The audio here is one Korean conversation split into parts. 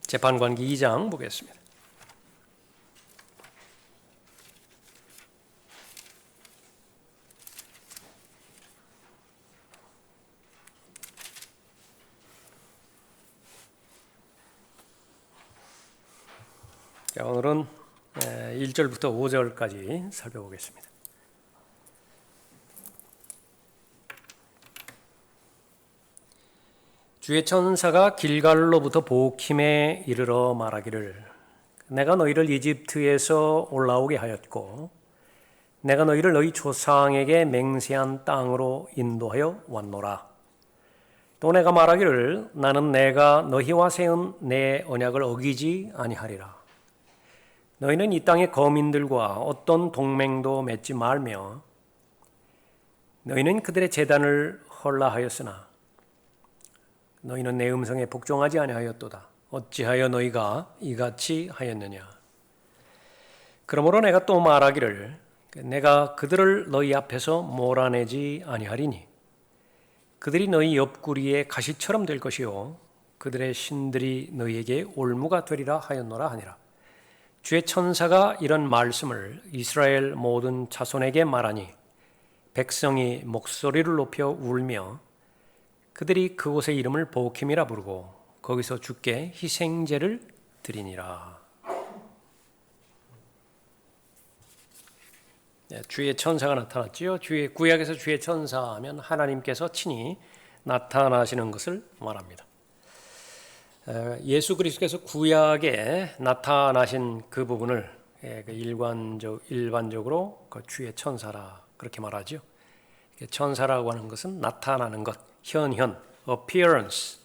재판관기 2장 보겠습니다. 자, 오늘은 1절부터 5절까지 살펴보겠습니다. 주의 천사가 길갈로부터 보킴에 이르러 말하기를 내가 너희를 이집트에서 올라오게 하였고 내가 너희를 너희 조상에게 맹세한 땅으로 인도하여 왔노라. 또 내가 말하기를 나는 내가 너희와 세운 내 언약을 어기지 아니하리라. 너희는 이 땅의 거민들과 어떤 동맹도 맺지 말며 너희는 그들의 제단을 헐라하였으나 너희는 내 음성에 복종하지 아니하였도다. 어찌하여 너희가 이같이 하였느냐. 그러므로 내가 또 말하기를 내가 그들을 너희 앞에서 몰아내지 아니하리니 그들이 너희 옆구리에 가시처럼 될 것이요 그들의 신들이 너희에게 올무가 되리라 하였노라 하니라. 주의 천사가 이런 말씀을 이스라엘 모든 자손에게 말하니 백성이 목소리를 높여 울며 그들이 그곳의 이름을 보킴이라 부르고 거기서 주께 희생제를 드리니라. 주의 천사가 나타났지요. 구약에서 주의 천사하면 하나님께서 친히 나타나시는 것을 말합니다. 예수 그리스도께서 구약에 나타나신 그 부분을 일반적으로 그 주의 천사라 그렇게 말하죠. 천사라고 하는 것은 나타나는 것, 현현, appearance,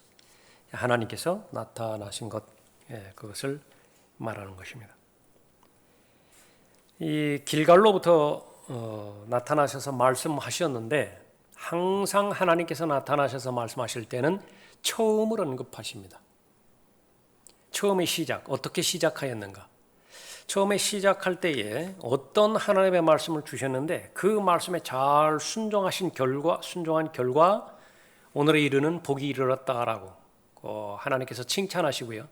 하나님께서 나타나신 것, 그것을 말하는 것입니다. 이 길갈로부터 나타나셔서 말씀하셨는데 항상 하나님께서 나타나셔서 말씀하실 때는 처음을 언급하십니다. 처음의 시작, 어떻게 시작하였는가? 처음에 시작할 때에 어떤 하나님의 말씀을 주셨는데 그 말씀에 잘 순종한 결과 오늘에 이르는 복이 이르렀다라고 하나님께서 칭찬하시고요.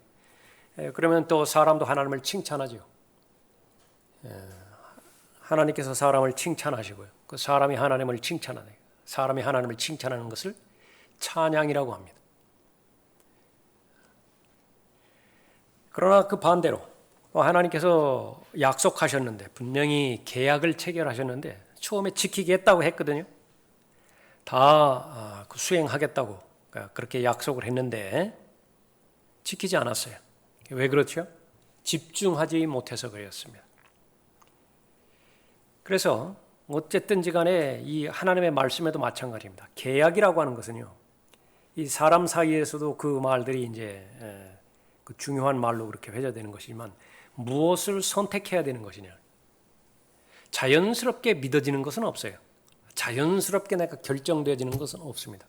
그러면 또 사람도 하나님을 칭찬하죠. 하나님께서 사람을 칭찬하시고요. 그 사람이 하나님을 칭찬하는, 사람이 하나님을 칭찬하는 것을 찬양이라고 합니다. 그러나 그 반대로 하나님께서 약속하셨는데 분명히 계약을 체결하셨는데 처음에 지키겠다고 했거든요. 다 수행하겠다고 그렇게 약속을 했는데 지키지 않았어요. 왜 그렇죠? 집중하지 못해서 그랬습니다. 그래서 어쨌든지 간에 이 하나님의 말씀에도 마찬가지입니다. 계약이라고 하는 것은요. 이 사람 사이에서도 그 말들이 이제 그 중요한 말로 그렇게 회자되는 것이지만 무엇을 선택해야 되는 것이냐. 자연스럽게 믿어지는 것은 없어요. 자연스럽게 내가 결정되어지는 것은 없습니다.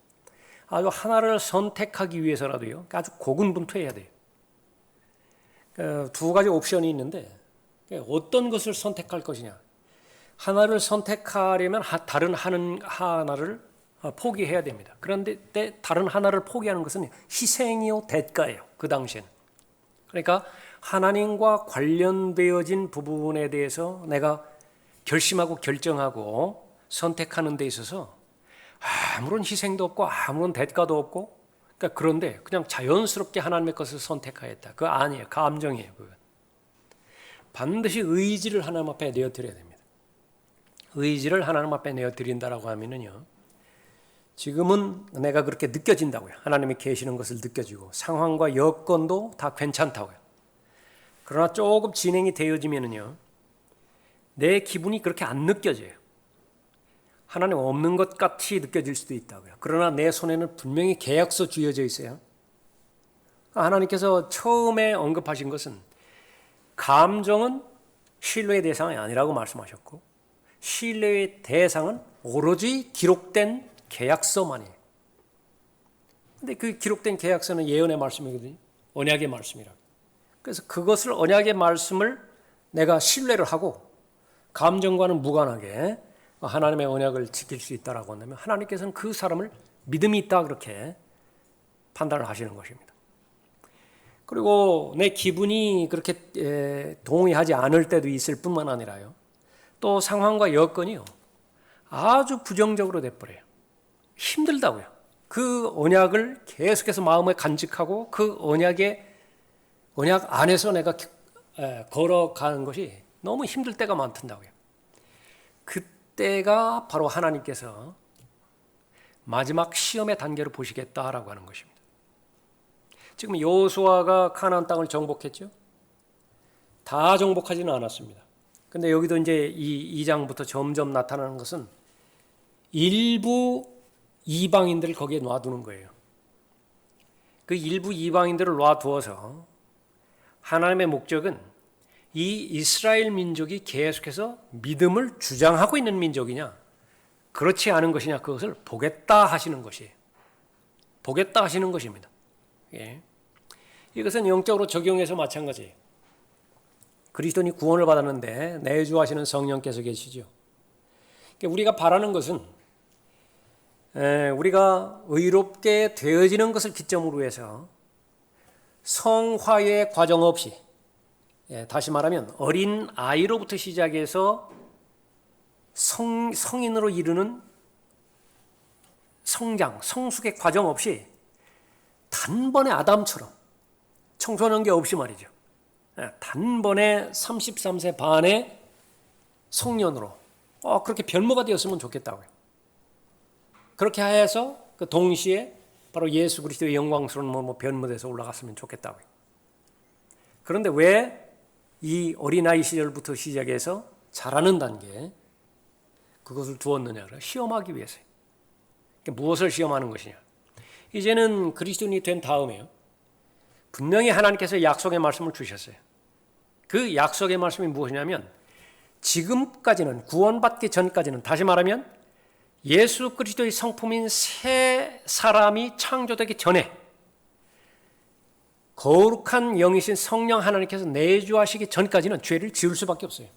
아주 하나를 선택하기 위해서라도요. 아주 고군분투해야 돼요. 두 가지 옵션이 있는데 어떤 것을 선택할 것이냐. 하나를 선택하려면 다른 하나를 포기해야 됩니다. 그런데 다른 하나를 포기하는 것은 희생이요 대가예요. 그 당시에는. 그러니까 하나님과 관련되어진 부분에 대해서 내가 결심하고 결정하고 선택하는 데 있어서 아무런 희생도 없고 아무런 대가도 없고 그런데 그냥 자연스럽게 하나님의 것을 선택하였다. 그거 아니에요. 감정이에요. 그건. 반드시 의지를 하나님 앞에 내어드려야 됩니다. 의지를 하나님 앞에 내어드린다라고 하면은요. 지금은 내가 그렇게 느껴진다고요. 하나님이 계시는 것을 느껴지고 상황과 여건도 다 괜찮다고요. 그러나 조금 진행이 되어지면은요. 내 기분이 그렇게 안 느껴져요. 하나님 없는 것 같이 느껴질 수도 있다고요. 그러나 내 손에는 분명히 계약서 쥐어져 있어요. 하나님께서 처음에 언급하신 것은 감정은 신뢰의 대상이 아니라고 말씀하셨고 신뢰의 대상은 오로지 기록된 계약서만이에요. 근데 그 기록된 계약서는 예언의 말씀이거든요. 언약의 말씀이라고. 그래서 그것을 언약의 말씀을 내가 신뢰를 하고 감정과는 무관하게 하나님의 언약을 지킬 수 있다라고 한다면 하나님께서는 그 사람을 믿음이 있다 그렇게 판단을 하시는 것입니다. 그리고 내 기분이 그렇게 동의하지 않을 때도 있을 뿐만 아니라요. 또 상황과 여건이요. 아주 부정적으로 돼버려요. 힘들다고요. 그 언약을 계속해서 마음에 간직하고 그 언약 안에서 내가 걸어가는 것이 너무 힘들 때가 많던다고요. 그때가 바로 하나님께서 마지막 시험의 단계로 보시겠다라고 하는 것입니다. 지금 여호수아가 가나안 땅을 정복했죠. 다 정복하지는 않았습니다. 근데 여기도 이제 이 2장부터 점점 나타나는 것은 일부 이방인들을 거기에 놔두는 거예요. 그 일부 이방인들을 놔두어서 하나님의 목적은 이 이스라엘 민족이 계속해서 믿음을 주장하고 있는 민족이냐, 그렇지 않은 것이냐, 그것을 보겠다 하시는 것이에요. 보겠다 하시는 것입니다. 예. 이것은 영적으로 적용해서 마찬가지예요. 그리스도인이 구원을 받았는데 내주하시는 성령께서 계시죠. 우리가 바라는 것은 우리가 의롭게 되어지는 것을 기점으로 해서 성화의 과정 없이, 다시 말하면 어린 아이로부터 시작해서 성인으로 이르는 성장, 성숙의 과정 없이 단번에 아담처럼 청소년 게 없이 말이죠. 단번에 33세 반의 성년으로 그렇게 변모가 되었으면 좋겠다고요. 그렇게 해서 그 동시에 바로 예수 그리스도의 영광스러운 변모돼서 올라갔으면 좋겠다고요. 그런데 왜 이 어린아이 시절부터 시작해서 자라는 단계 그것을 두었느냐? 시험하기 위해서요. 무엇을 시험하는 것이냐? 이제는 그리스도인이 된 다음에요. 분명히 하나님께서 약속의 말씀을 주셨어요. 그 약속의 말씀이 무엇이냐면 지금까지는, 구원받기 전까지는, 다시 말하면 예수 그리스도의 성품인 새 사람이 창조되기 전에 거룩한 영이신 성령 하나님께서 내주하시기 전까지는 죄를 지을 수밖에 없어요.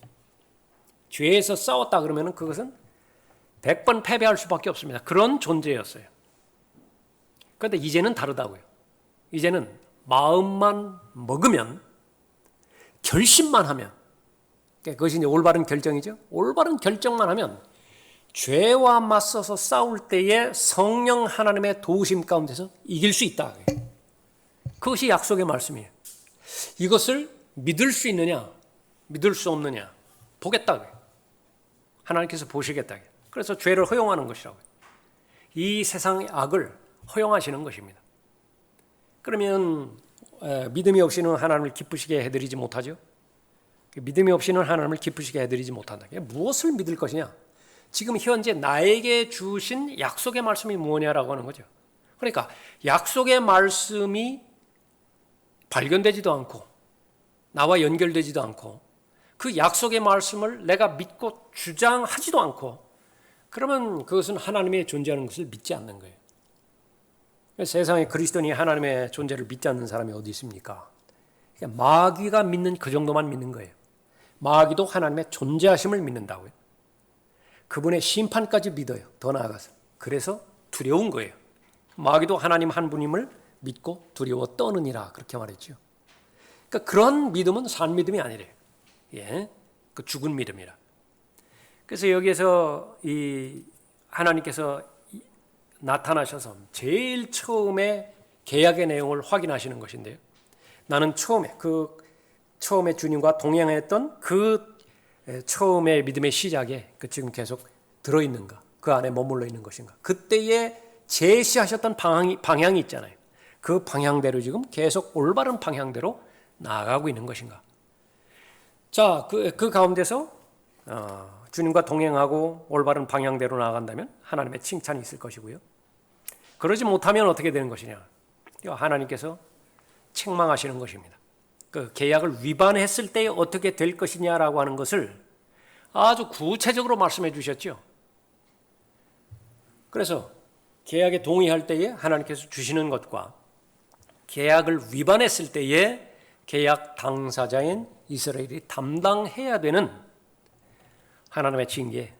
죄에서 싸웠다 그러면 그것은 100번 패배할 수밖에 없습니다. 그런 존재였어요. 그런데 이제는 다르다고요. 이제는 마음만 먹으면, 결심만 하면, 그것이 이제 올바른 결정이죠. 올바른 결정만 하면 죄와 맞서서 싸울 때에 성령 하나님의 도우심 가운데서 이길 수 있다. 그것이 약속의 말씀이에요. 이것을 믿을 수 있느냐, 믿을 수 없느냐 보겠다. 하나님께서 보시겠다. 그래서 죄를 허용하는 것이라고요. 이 세상의 악을 허용하시는 것입니다. 그러면 믿음이 없이는 하나님을 기쁘시게 해드리지 못하죠. 믿음이 없이는 하나님을 기쁘시게 해드리지 못한다. 무엇을 믿을 것이냐? 지금 현재 나에게 주신 약속의 말씀이 무엇이냐라고 하는 거죠. 그러니까 약속의 말씀이 발견되지도 않고 나와 연결되지도 않고 그 약속의 말씀을 내가 믿고 주장하지도 않고, 그러면 그것은 하나님의 존재하는 것을 믿지 않는 거예요. 세상에 그리스도인이 하나님의 존재를 믿지 않는 사람이 어디 있습니까? 마귀가 믿는 그 정도만 믿는 거예요. 마귀도 하나님의 존재하심을 믿는다고요. 그분의 심판까지 믿어요. 더 나아가서. 그래서 두려운 거예요. 마귀도 하나님 한 분임을 믿고 두려워 떠느니라, 그렇게 말했죠. 그러니까 그런 믿음은 산 믿음이 아니래요. 예, 그 죽은 믿음이라. 그래서 여기에서 이 하나님께서 나타나셔서 제일 처음에 계약의 내용을 확인하시는 것인데요. 나는 처음에 주님과 동행했던 그 처음의 믿음의 시작에 지금 계속 들어있는가, 그 안에 머물러 있는 것인가, 그때에 제시하셨던 방향이 있잖아요. 그 방향대로 지금 계속 올바른 방향대로 나아가고 있는 것인가. 자, 그 가운데서 주님과 동행하고 올바른 방향대로 나아간다면 하나님의 칭찬이 있을 것이고요. 그러지 못하면 어떻게 되는 것이냐? 하나님께서 책망하시는 것입니다. 그 계약을 위반했을 때 어떻게 될 것이냐라고 하는 것을 아주 구체적으로 말씀해 주셨죠. 그래서 계약에 동의할 때에 하나님께서 주시는 것과 계약을 위반했을 때에 계약 당사자인 이스라엘이 담당해야 되는 하나님의 징계,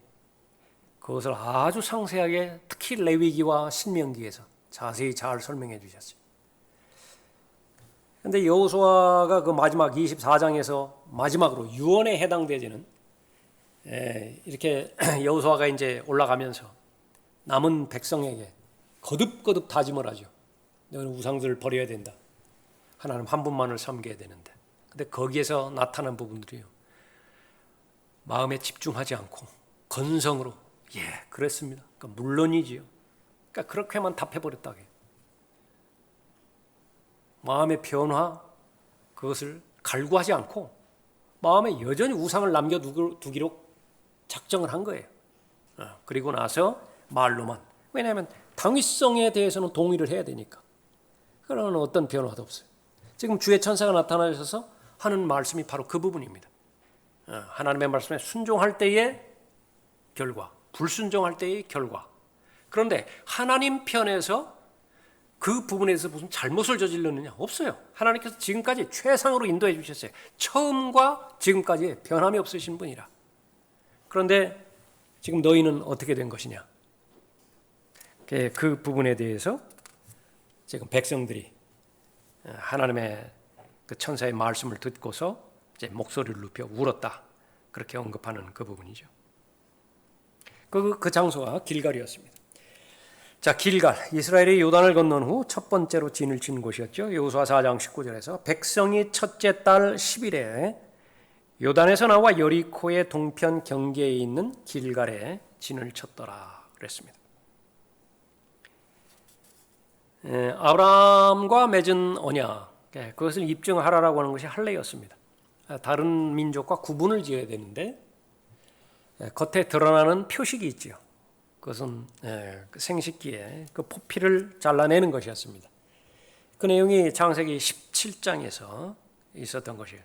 그것을 아주 상세하게 특히 레위기와 신명기에서 자세히 잘 설명해 주셨어요. 근데 여호수아가 그 마지막 24장에서 마지막으로 유언에 해당되지는 이렇게 여호수아가 이제 올라가면서 남은 백성에게 거듭거듭 다짐을 하죠. 너는 우상들을 버려야 된다. 하나님 한 분만을 섬겨야 되는데. 근데 거기에서 나타난 부분들이요. 마음에 집중하지 않고 건성으로 그랬습니다. 그러니까 물론이지요. 그러니까 그렇게만 답해버렸다고 해요. 마음의 변화 그것을 갈구하지 않고 마음에 여전히 우상을 남겨두기로 작정을 한 거예요. 그리고 나서 말로만. 왜냐하면 당위성에 대해서는 동의를 해야 되니까. 그러나 어떤 변화도 없어요. 지금 주의 천사가 나타나셔서 하는 말씀이 바로 그 부분입니다. 하나님의 말씀에 순종할 때의 결과, 불순종할 때의 결과. 그런데 하나님 편에서 그 부분에서 무슨 잘못을 저질렀느냐? 없어요. 하나님께서 지금까지 최상으로 인도해 주셨어요. 처음과 지금까지 변함이 없으신 분이라. 그런데 지금 너희는 어떻게 된 것이냐? 그 부분에 대해서 지금 백성들이 하나님의 그 천사의 말씀을 듣고서 이제 목소리를 높여 울었다. 그렇게 언급하는 그 부분이죠. 그 장소가 길갈이었습니다. 자, 길갈, 이스라엘이 요단을 건넌 후 첫 번째로 진을 친 곳이었죠. 여호수아 4장 19절에서 백성이 첫째 달 10일에 요단에서 나와 여리코의 동편 경계에 있는 길갈에 진을 쳤더라 그랬습니다. 아브라함과 맺은 언약, 그것을 입증하라라고 하는 것이 할례였습니다. 다른 민족과 구분을 지어야 되는데 겉에 드러나는 표식이 있지요. 그것은 생식기에 그 포피를 잘라내는 것이었습니다. 그 내용이 창세기 17장에서 있었던 것이에요.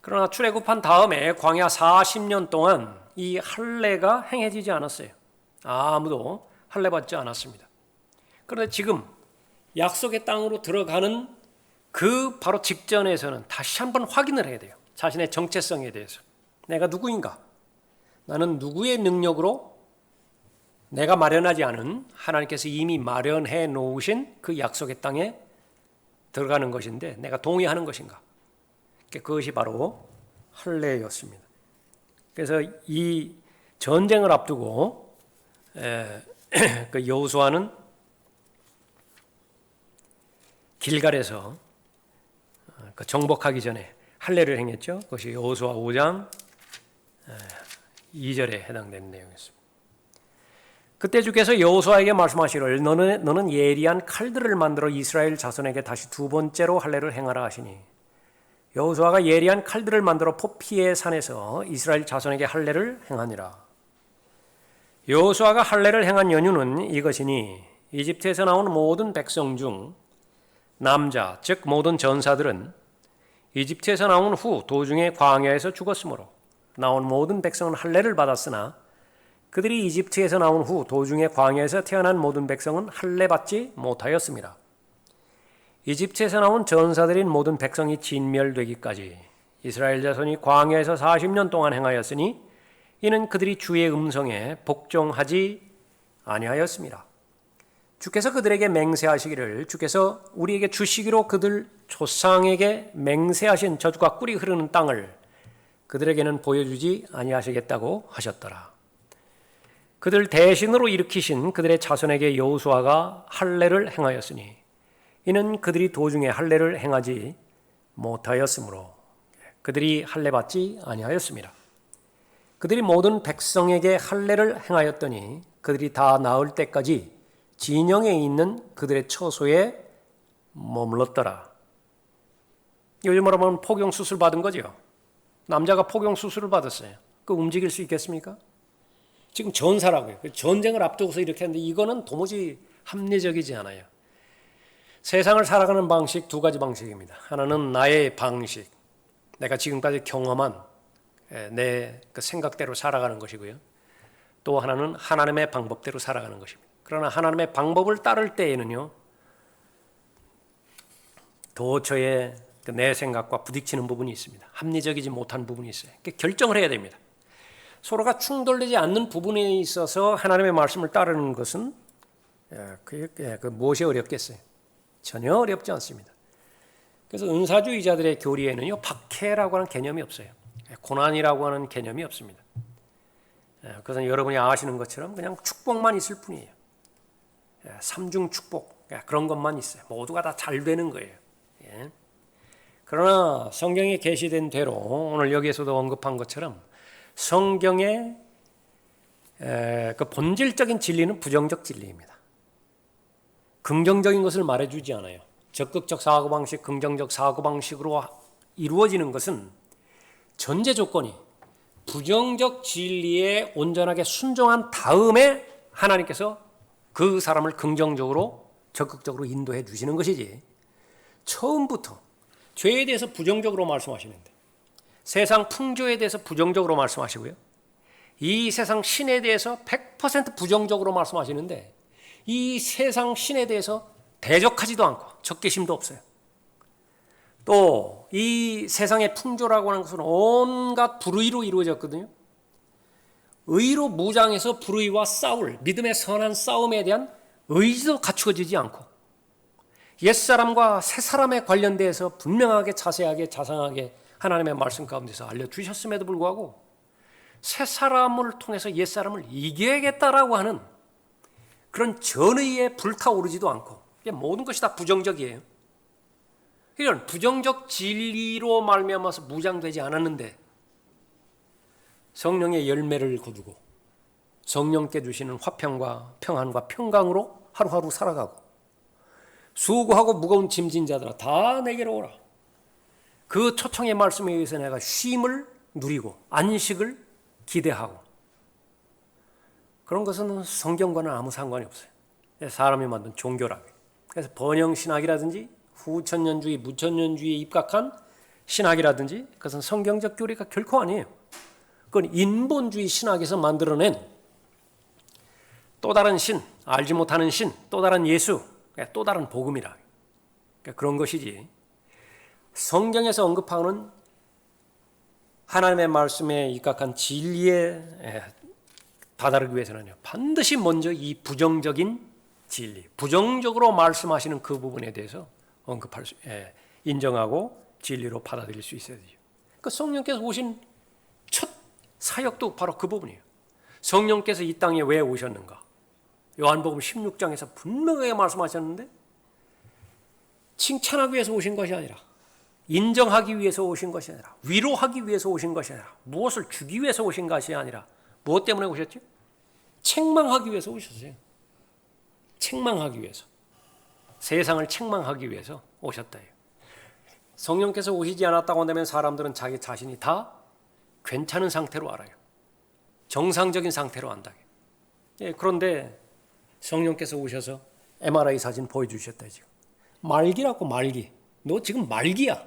그러나 출애굽한 다음에 광야 40년 동안 이 할례가 행해지지 않았어요. 아무도 할례 받지 않았습니다. 그런데 지금 약속의 땅으로 들어가는 그 바로 직전에서는 다시 한번 확인을 해야 돼요. 자신의 정체성에 대해서. 내가 누구인가? 나는 누구의 능력으로 내가 마련하지 않은 하나님께서 이미 마련해 놓으신 그 약속의 땅에 들어가는 것인데 내가 동의하는 것인가? 그것이 바로 할례였습니다. 그래서 이 전쟁을 앞두고 그 여호수아는 길갈에서 그 정복하기 전에 할례를 행했죠. 그것이 여호수아 5장 2절에 해당되는 내용이었습니다. 그때 주께서 여호수아에게 말씀하시기를 너는 예리한 칼들을 만들어 이스라엘 자손에게 다시 두 번째로 할례를 행하라 하시니 여호수아가 예리한 칼들을 만들어 포피의 산에서 이스라엘 자손에게 할례를 행하니라. 여호수아가 할례를 행한 연유는 이것이니 이집트에서 나온 모든 백성 중 남자 즉 모든 전사들은 이집트에서 나온 후 도중에 광야에서 죽었으므로 나온 모든 백성은 할례를 받았으나 그들이 이집트에서 나온 후 도중에 광야에서 태어난 모든 백성은 할례 받지 못하였습니다. 이집트에서 나온 전사들인 모든 백성이 진멸되기까지 이스라엘 자손이 광야에서 40년 동안 행하였으니 이는 그들이 주의 음성에 복종하지 아니하였습니다. 주께서 그들에게 맹세하시기를 주께서 우리에게 주시기로 그들 조상에게 맹세하신 저주가 꿀이 흐르는 땅을 그들에게는 보여주지 아니하시겠다고 하셨더라. 그들 대신으로 일으키신 그들의 자손에게 여호수아가 할례를 행하였으니 이는 그들이 도중에 할례를 행하지 못하였으므로 그들이 할례 받지 아니하였습니다. 그들이 모든 백성에게 할례를 행하였더니 그들이 다 나을 때까지 진영에 있는 그들의 처소에 머물렀더라. 요즘으로 보면 포경 수술 받은 거죠. 남자가 포경 수술을 받았어요. 그 움직일 수 있겠습니까? 지금 전사라고요. 전쟁을 앞두고서 이렇게 하는데 이거는 도무지 합리적이지 않아요. 세상을 살아가는 방식 두 가지 방식입니다. 하나는 나의 방식, 내가 지금까지 경험한 내 그 생각대로 살아가는 것이고요. 또 하나는 하나님의 방법대로 살아가는 것입니다. 그러나 하나님의 방법을 따를 때에는요, 도처에 내 생각과 부딪히는 부분이 있습니다. 합리적이지 못한 부분이 있어요. 결정을 해야 됩니다. 서로가 충돌되지 않는 부분에 있어서 하나님의 말씀을 따르는 것은 무엇이 어렵겠어요? 전혀 어렵지 않습니다. 그래서 은사주의자들의 교리에는요, 박해라고 하는 개념이 없어요. 고난이라고 하는 개념이 없습니다. 그것은 여러분이 아시는 것처럼 그냥 축복만 있을 뿐이에요. 삼중 축복 그런 것만 있어요. 모두가 다 잘 되는 거예요. 그러나 성경에 계시된 대로 오늘 여기에서도 언급한 것처럼 성경의 그 본질적인 진리는 부정적 진리입니다. 긍정적인 것을 말해주지 않아요. 적극적 사고방식, 긍정적 사고방식으로 이루어지는 것은 전제 조건이 부정적 진리에 온전하게 순종한 다음에 하나님께서 그 사람을 긍정적으로 적극적으로 인도해 주시는 것이지, 처음부터 죄에 대해서 부정적으로 말씀하시는데, 세상 풍조에 대해서 부정적으로 말씀하시고요, 이 세상 신에 대해서 100% 부정적으로 말씀하시는데 이 세상 신에 대해서 대적하지도 않고 적개심도 없어요. 또 이 세상의 풍조라고 하는 것은 온갖 불의로 이루어졌거든요. 의로 무장해서 불의와 싸울, 믿음의 선한 싸움에 대한 의지도 갖추어지지 않고 옛사람과 새사람에 관련돼서 분명하게 자세하게 자상하게 하나님의 말씀 가운데서 알려주셨음에도 불구하고 새사람을 통해서 옛사람을 이겨야겠다라고 하는 그런 전의에 불타오르지도 않고, 모든 것이 다 부정적이에요. 이런 부정적 진리로 말미암아서 무장되지 않았는데 성령의 열매를 거두고 성령께 주시는 화평과 평안과 평강으로 하루하루 살아가고, 수고하고 무거운 짐진 자들아 다 내게로 오라. 그 초청의 말씀에 의해서 내가 쉼을 누리고 안식을 기대하고, 그런 것은 성경과는 아무 상관이 없어요. 사람이 만든 종교라고. 그래서 번영신학이라든지 후천년주의, 무천년주의에 입각한 신학이라든지 그것은 성경적 교리가 결코 아니에요. 그건 인본주의 신학에서 만들어낸 또 다른 신, 알지 못하는 신, 또 다른 예수, 또 다른 복음이라. 그런 것이지, 성경에서 언급하는 하나님의 말씀에 입각한 진리에 다다르기 위해서는요, 반드시 먼저 이 부정적인 진리, 부정적으로 말씀하시는 그 부분에 대해서 언급할 수, 인정하고 진리로 받아들일 수 있어야 되죠. 그 성령께서 오신 첫 사역도 바로 그 부분이에요. 성령께서 이 땅에 왜 오셨는가? 요한복음 16장에서 분명하게 말씀하셨는데, 칭찬하기 위해서 오신 것이 아니라, 인정하기 위해서 오신 것이 아니라, 위로하기 위해서 오신 것이 아니라, 무엇을 주기 위해서 오신 것이 아니라, 무엇 때문에 오셨죠? 책망하기 위해서 오셨어요. 책망하기 위해서. 세상을 책망하기 위해서 오셨다. 성령께서 오시지 않았다고 한다면 사람들은 자기 자신이 다 괜찮은 상태로 알아요. 정상적인 상태로 안다. 그런데 성령께서 오셔서 MRI 사진 보여주셨다. 지금 말기라고, 말기. 너 지금 말기야.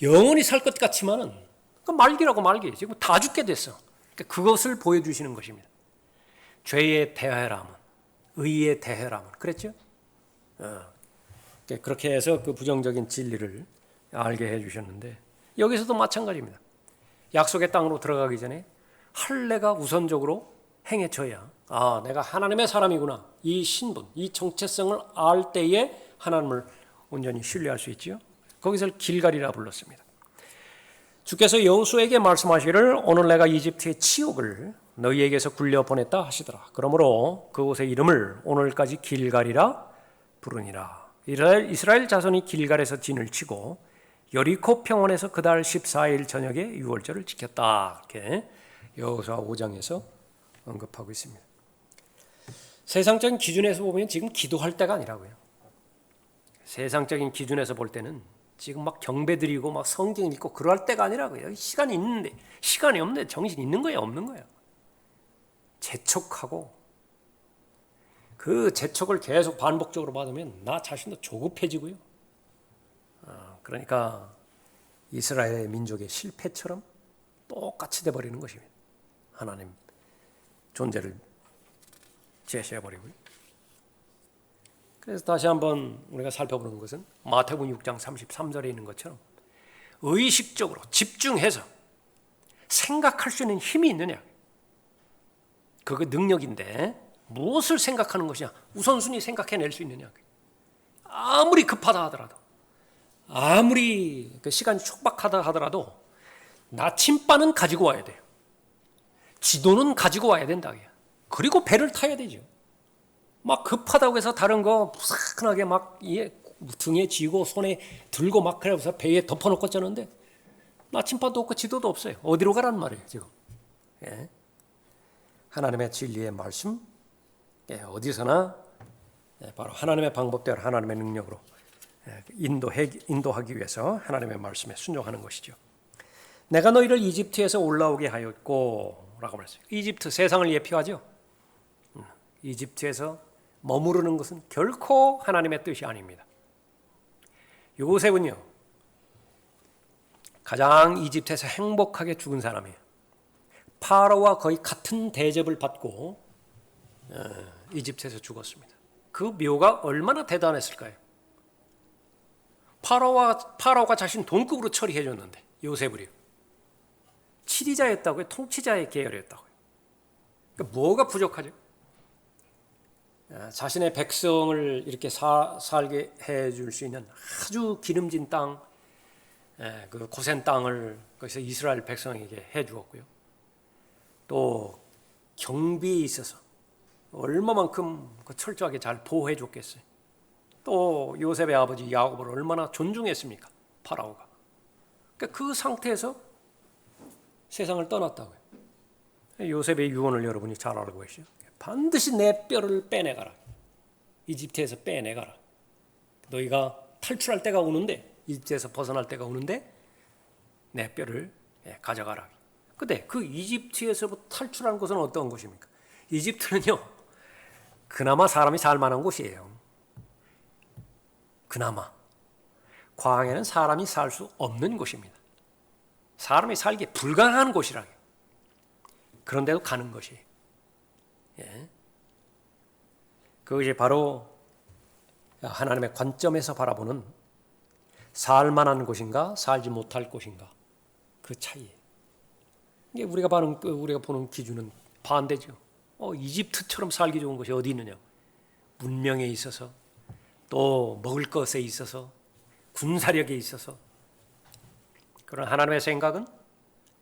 영원히 살 것 같지만은 말기라고, 말기. 지금 다 죽게 됐어. 그것을 보여주시는 것입니다. 죄의 대해람은, 의의 대해람은. 그랬죠? 그렇게 해서 그 부정적인 진리를 알게 해주셨는데, 여기서도 마찬가지입니다. 약속의 땅으로 들어가기 전에 할례가 우선적으로 행해져야, 아, 내가 하나님의 사람이구나, 이 신분, 이 정체성을 알 때에 하나님을 온전히 신뢰할 수 있지요. 거기서 길갈이라 불렀습니다. 주께서 여호수아에게 말씀하시기를 오늘 내가 이집트의 치욕을 너희에게서 굴려보냈다 하시더라. 그러므로 그곳의 이름을 오늘까지 길갈이라 부르니라. 이스라엘 자손이 길갈에서 진을 치고 여리코 평원에서 그달 14일 저녁에 유월절을 지켰다. 이렇게 여호수아 5장에서 언급하고 있습니다. 세상적인 기준에서 보면 지금 기도할 때가 아니라고요. 세상적인 기준에서 볼 때는 지금 막 경배드리고 막 성경 읽고 그럴 때가 아니라고요. 시간이 있는데, 시간이 없는데 정신 있는 거예요, 없는 거예요? 재촉하고 그 재촉을 계속 반복적으로 받으면 나 자신도 조급해지고요. 그러니까 이스라엘 민족의 실패처럼 똑같이 돼버리는 것입니다. 하나님 존재를 제시해버리고요. 그래서 다시 한번 우리가 살펴보는 것은 마태복음 6장 33절에 있는 것처럼 의식적으로 집중해서 생각할 수 있는 힘이 있느냐. 그거 능력인데 무엇을 생각하는 것이냐. 우선순위 생각해낼 수 있느냐. 아무리 급하다 하더라도 아무리 그 시간이 촉박하다 하더라도 나침반은 가지고 와야 돼요. 지도는 가지고 와야 된다. 그리고 배를 타야 되죠. 막 급하다고 해서 다른 거 무사하게 막 등에 쥐고 손에 들고 막 그래서 배에 덮어놓고 쩌는데 나침반도 없고 지도도 없어요. 어디로 가란 말이에요 지금. 예. 하나님의 진리의 말씀, 어디서나 바로 하나님의 방법대로 하나님의 능력으로 인도하기 위해서 하나님의 말씀에 순종하는 것이죠. 내가 너희를 이집트에서 올라오게 하였고 라고 말했어요. 이집트 세상을 예표하죠. 이집트에서 머무르는 것은 결코 하나님의 뜻이 아닙니다. 요셉은요, 가장 이집트에서 행복하게 죽은 사람이에요. 파라오와 거의 같은 대접을 받고 이집트에서 죽었습니다. 그 묘가 얼마나 대단했을까요? 파라오가 자신 동급으로 처리해 줬는데 요셉을요. 치리자였다고요? 통치자의 계열이었다고요? 그러니까 뭐가 부족하죠? 자신의 백성을 이렇게 살게 해줄 수 있는 아주 기름진 땅, 그 고센 땅을 거기서 이스라엘 백성에게 해주었고요. 또 경비에 있어서 얼마만큼 철저하게 잘 보호해 줬겠어요. 또 요셉의 아버지 야곱을 얼마나 존중했습니까? 파라오가. 그러니까 그 상태에서 세상을 떠났다고요. 요셉의 유언을 여러분이 잘 알고 계시죠? 반드시 내 뼈를 빼내가라. 이집트에서 빼내가라. 너희가 탈출할 때가 오는데, 이집트에서 벗어날 때가 오는데 내 뼈를 가져가라. 근데 그 이집트에서부터 탈출한 곳은 어떤 곳입니까? 이집트는요, 그나마 사람이 살 만한 곳이에요. 그나마. 광야는 사람이 살 수 없는 곳입니다. 사람이 살기 불가능한 곳이라고요. 그런데도 가는 것이에요. 예. 그것이 바로 하나님의 관점에서 바라보는 살만한 곳인가 살지 못할 곳인가 그 차이예요. 이게 우리가 보는 기준은 반대죠. 이집트처럼 살기 좋은 곳이 어디 있느냐? 문명에 있어서, 또 먹을 것에 있어서, 군사력에 있어서. 그런 하나님의 생각은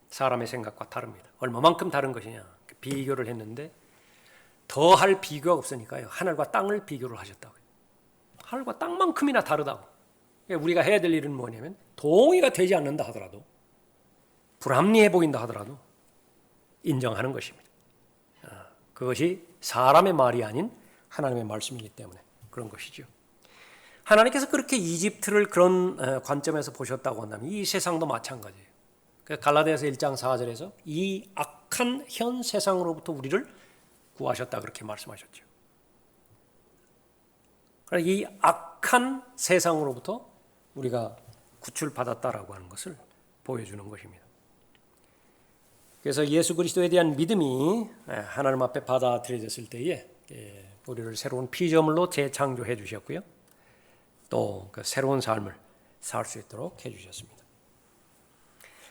사람의 생각과 다릅니다. 얼마만큼 다른 것이냐? 비교를 했는데 더할 비교가 없으니까요. 하늘과 땅을 비교를 하셨다고요. 하늘과 땅만큼이나 다르다고. 우리가 해야 될 일은 뭐냐면 동의가 되지 않는다 하더라도, 불합리해 보인다 하더라도 인정하는 것입니다. 그것이 사람의 말이 아닌 하나님의 말씀이기 때문에 그런 것이죠. 하나님께서 그렇게 이집트를 그런 관점에서 보셨다고 한다면 이 세상도 마찬가지예요. 갈라디아서 1장 4절에서 이 악한 현 세상으로부터 우리를 구하셨다 그렇게 말씀하셨죠. 이 악한 세상으로부터 우리가 구출받았다라고 하는 것을 보여주는 것입니다. 그래서 예수 그리스도에 대한 믿음이 하나님 앞에 받아들여졌을 때에 우리를 새로운 피조물로 재창조해 주셨고요. 또 그 새로운 삶을 살 수 있도록 해주셨습니다.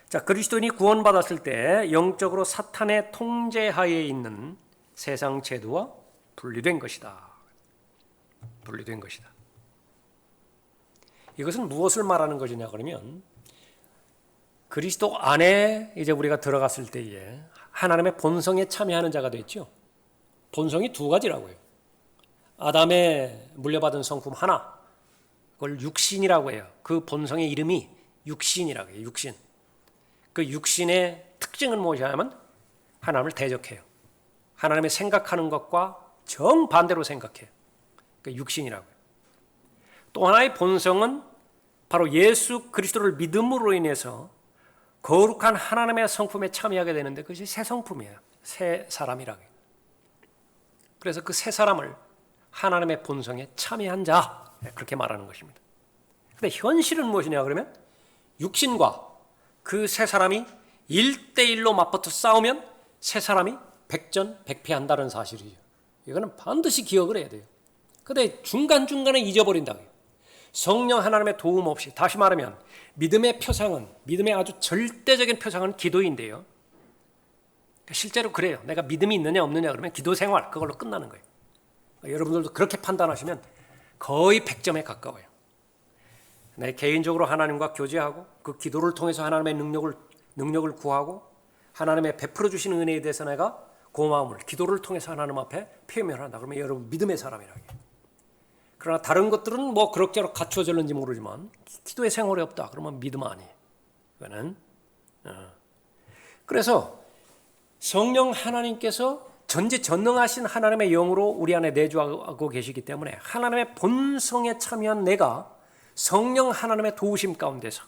자, 그리스도인이 구원받았을 때 영적으로 사탄의 통제하에 있는 세상 제도와 분리된 것이다. 분리된 것이다. 이것은 무엇을 말하는 것이냐 그러면 그리스도 안에 이제 우리가 들어갔을 때에 하나님의 본성에 참여하는 자가 됐죠. 본성이 두 가지라고요. 아담의 물려받은 성품 하나, 그걸 육신이라고 해요. 그 본성의 이름이 육신이라고 해요. 육신. 그 육신의 특징은 무엇이냐면 하나님을 대적해요. 하나님의 생각하는 것과 정반대로 생각해요. 그 육신이라고요. 또 하나의 본성은 바로 예수 그리스도를 믿음으로 인해서 거룩한 하나님의 성품에 참여하게 되는데 그것이 새 성품이에요. 새 사람이라고 해요. 그래서 그 새 사람을 하나님의 본성에 참여한 자, 그렇게 말하는 것입니다. 그런데 현실은 무엇이냐 그러면 육신과 그 새 사람이 1대1로 맞붙어 싸우면 새 사람이 백전백패한다는 사실이죠. 이거는 반드시 기억을 해야 돼요. 그런데 중간중간에 잊어버린다고요. 성령 하나님의 도움 없이, 다시 말하면 믿음의 표상은, 믿음의 아주 절대적인 표상은 기도인데요. 실제로 그래요. 내가 믿음이 있느냐 없느냐 그러면 기도 생활, 그걸로 끝나는 거예요. 여러분들도 그렇게 판단하시면 거의 100점에 가까워요. 내 개인적으로 하나님과 교제하고 그 기도를 통해서 하나님의 능력을 구하고 하나님의 베풀어 주시는 은혜에 대해서 내가 고마움을 기도를 통해서 하나님 앞에 표현한다. 그러면 여러분 믿음의 사람이라고 해요. 그러나 다른 것들은 뭐 그럭저럭 갖추어졌는지 모르지만 기도의 생활이 없다. 그러면 믿음 아니에요. 그거는 그래서 성령 하나님께서 전지전능하신 하나님의 영으로 우리 안에 내주하고 계시기 때문에 하나님의 본성에 참여한 내가 성령 하나님의 도우심 가운데서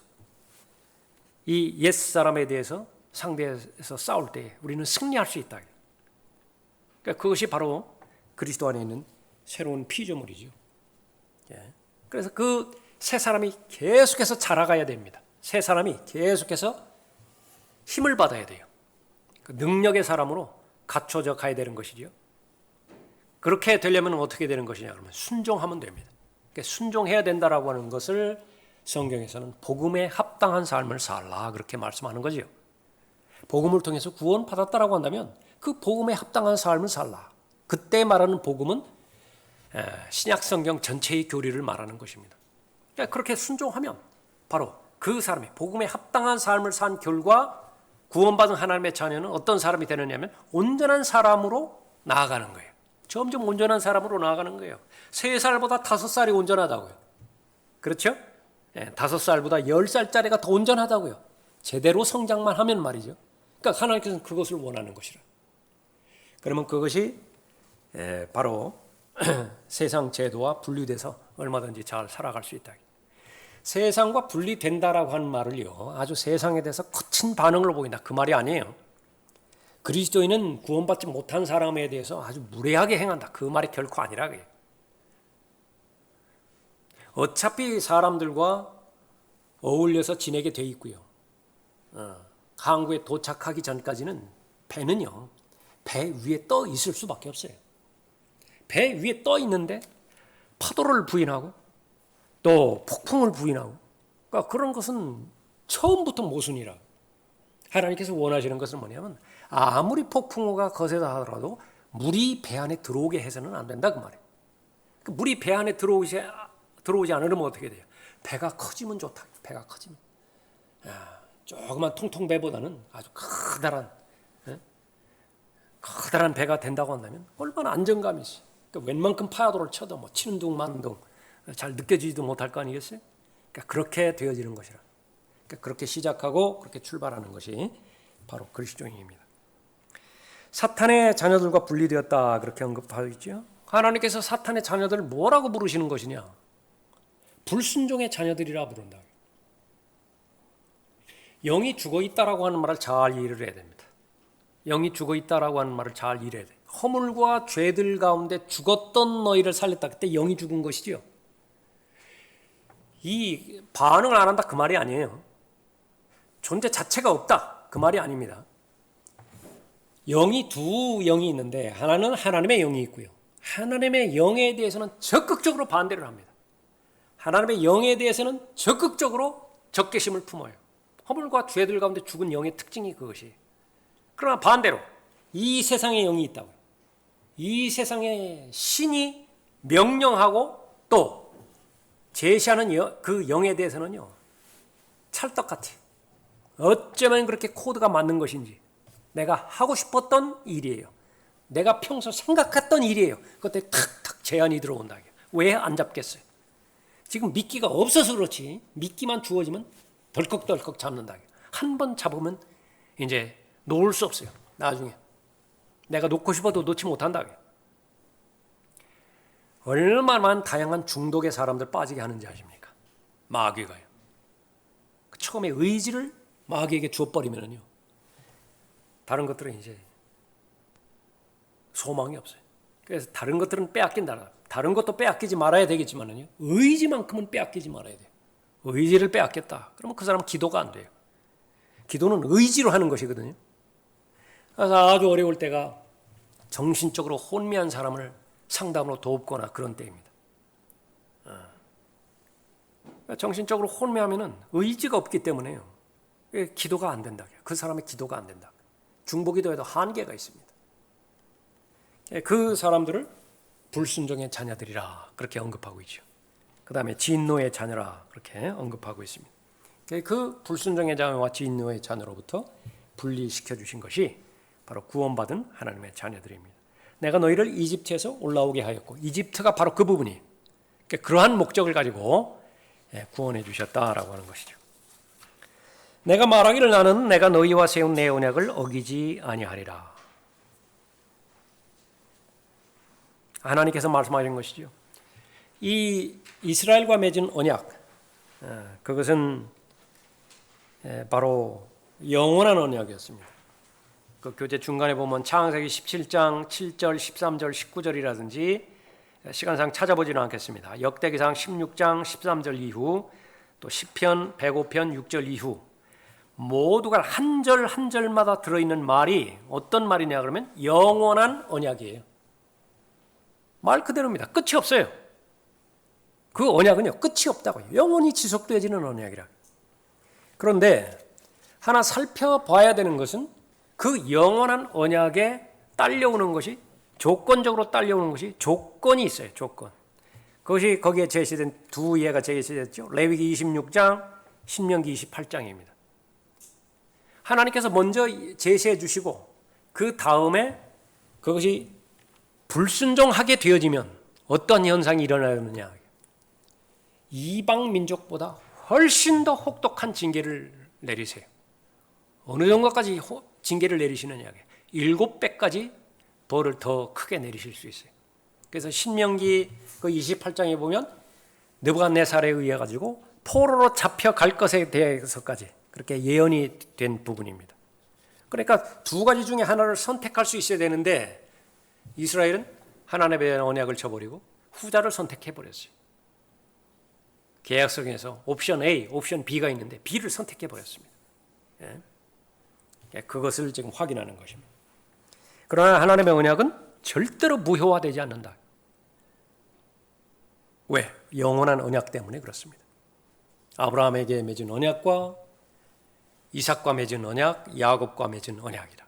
이 옛사람에 대해서 상대해서 싸울 때 우리는 승리할 수 있다. 그러니까 그것이 바로 그리스도 안에 있는 새로운 피조물이죠. 그래서 그 새 사람이 계속해서 자라가야 됩니다. 새 사람이 계속해서 힘을 받아야 돼요. 그 능력의 사람으로 갖춰져 가야 되는 것이죠. 그렇게 되려면 어떻게 되는 것이냐 그러면 순종하면 됩니다. 그러니까 순종해야 된다라고 하는 것을 성경에서는 복음에 합당한 삶을 살라 그렇게 말씀하는 거지요. 복음을 통해서 구원받았다라고 한다면 그 복음에 합당한 삶을 살라. 그때 말하는 복음은 신약 성경 전체의 교리를 말하는 것입니다. 그러니까 그렇게 순종하면 바로 그 사람이 복음에 합당한 삶을 산 결과 구원받은 하나님의 자녀는 어떤 사람이 되느냐면 온전한 사람으로 나아가는 거예요. 점점 온전한 사람으로 나아가는 거예요. 3살보다 5살이 온전하다고요. 그렇죠? 5살보다 10살짜리가 더 온전하다고요. 제대로 성장만 하면 말이죠. 그러니까 하나님께서는 그것을 원하는 것이라. 그러면 그것이 바로 세상 제도와 분리돼서 얼마든지 잘 살아갈 수 있다. 세상과 분리된다라고 하는 말을요, 아주 세상에 대해서 거친 반응을 보인다. 그 말이 아니에요. 그리스도인은 구원받지 못한 사람에 대해서 아주 무례하게 행한다. 그 말이 결코 아니라 그래요. 어차피 사람들과 어울려서 지내게 돼 있고요. 항구에 도착하기 전까지는 배는요, 배 위에 떠 있을 수밖에 없어요. 배 위에 떠 있는데 파도를 부인하고 또 폭풍을 부인하고, 그러니까 그런 것은 처음부터 모순이라. 하나님께서 원하시는 것은 뭐냐면 아무리 폭풍우가 거세다 하더라도 물이 배 안에 들어오게 해서는 안 된다 그 말이에요. 물이 배 안에 들어오지 않으면 어떻게 돼요? 배가 커지면 좋다. 배가 커지면. 조그만 통통배보다는 아주 커다란 배가 된다고 한다면 얼마나 안정감이지. 그러니까 웬만큼 파도를 쳐도 뭐 치는 둥 마는 둥 잘 느껴지지도 못할 거 아니겠어요? 그러니까 그렇게 되어지는 것이라. 그러니까 그렇게 시작하고 그렇게 출발하는 것이 바로 그리스도인입니다. 사탄의 자녀들과 분리되었다 그렇게 언급하고 있죠. 하나님께서 사탄의 자녀들을 뭐라고 부르시는 것이냐? 불순종의 자녀들이라 부른다. 영이 죽어 있다라고 하는 말을 잘 이해를 해야 됩니다. 영이 죽어 있다라고 하는 말을 잘 이해해야 돼요. 허물과 죄들 가운데 죽었던 너희를 살렸다. 그때 영이 죽은 것이죠. 이 반응을 안 한다 그 말이 아니에요. 존재 자체가 없다 그 말이 아닙니다. 영이 두 영이 있는데 하나는 하나님의 영이 있고요. 하나님의 영에 대해서는 적극적으로 반대를 합니다. 하나님의 영에 대해서는 적극적으로 적개심을 품어요. 허물과 죄들 가운데 죽은 영의 특징이 그것이에요. 그러나 반대로 이 세상에 영이 있다고요. 이 세상에 신이 명령하고 또 제시하는 그 영에 대해서는요, 찰떡같아요. 어쩌면 그렇게 코드가 맞는 것인지 내가 하고 싶었던 일이에요. 내가 평소 생각했던 일이에요. 그때 탁탁 제안이 들어온다. 왜 안 잡겠어요? 지금 미끼가 없어서 그렇지 미끼만 주어지면 덜컥덜컥 잡는다. 한 번 잡으면 이제 놓을 수 없어요. 나중에 내가 놓고 싶어도 놓지 못한다. 얼마나 다양한 중독의 사람들 빠지게 하는지 아십니까? 마귀가요. 처음에 의지를 마귀에게 주어버리면요, 다른 것들은 이제 소망이 없어요. 그래서 다른 것들은 빼앗긴다. 다른 것도 빼앗기지 말아야 되겠지만요, 의지만큼은 빼앗기지 말아야 돼요. 의지를 빼앗겼다. 그러면 그 사람은 기도가 안 돼요. 기도는 의지로 하는 것이거든요. 그래서 아주 어려울 때가 정신적으로 혼미한 사람을 상담으로 돕거나 그런 때입니다. 정신적으로 혼미하면은 의지가 없기 때문에요, 기도가 안 된다. 그 사람의 기도가 안 된다. 중보기도에도 한계가 있습니다. 그 사람들을 불순종의 자녀들이라 그렇게 언급하고 있죠. 그 다음에 진노의 자녀라 그렇게 언급하고 있습니다. 그 불순종의 자녀와 진노의 자녀로부터 분리시켜 주신 것이 바로 구원받은 하나님의 자녀들입니다. 내가 너희를 이집트에서 올라오게 하였고, 이집트가 바로 그 부분이 그러한 목적을 가지고 구원해 주셨다라고 하는 것이죠. 내가 말하기를 나는 내가 너희와 세운 내 언약을 어기지 아니하리라. 하나님께서 말씀하신 것이죠. 이 이스라엘과 맺은 언약, 그것은 바로 영원한 언약이었습니다. 그 교재 중간에 보면 창세기 17장 7절, 13절, 19절이라든지 시간상 찾아보지는 않겠습니다. 역대기상 16장 13절 이후, 또 시편 105편 6절 이후 모두가 한 절 한 절마다 들어있는 말이 어떤 말이냐 그러면 영원한 언약이에요. 말 그대로입니다. 끝이 없어요. 그 언약은요 끝이 없다고요. 영원히 지속되어지는 언약이라. 그런데 하나 살펴봐야 되는 것은 그 영원한 언약에 딸려오는 것이, 조건적으로 딸려오는 것이 조건이 있어요. 조건. 그것이 거기에 제시된 두 예가 제시됐죠. 레위기 26장, 신명기 28장입니다. 하나님께서 먼저 제시해 주시고 그 다음에 그것이 불순종하게 되어지면 어떤 현상이 일어나느냐. 이방 민족보다 훨씬 더 혹독한 징계를 내리세요. 어느 정도까지 징계를 내리시느냐. 7배까지 벌을 더 크게 내리실 수 있어요. 그래서 신명기 그 28장에 보면 느부갓네살에 의해 가지고 포로로 잡혀갈 것에 대해서까지 그렇게 예언이 된 부분입니다. 그러니까 두 가지 중에 하나를 선택할 수 있어야 되는데 이스라엘은 하나님의 언약을 저버리고 후자를 선택해버렸어요. 계약서에서 옵션 A, 옵션 B가 있는데 B를 선택해버렸습니다. 그것을 지금 확인하는 것입니다. 그러나 하나님의 언약은 절대로 무효화되지 않는다. 왜? 영원한 언약 때문에 그렇습니다. 아브라함에게 맺은 언약과 이삭과 맺은 언약, 야곱과 맺은 언약이라.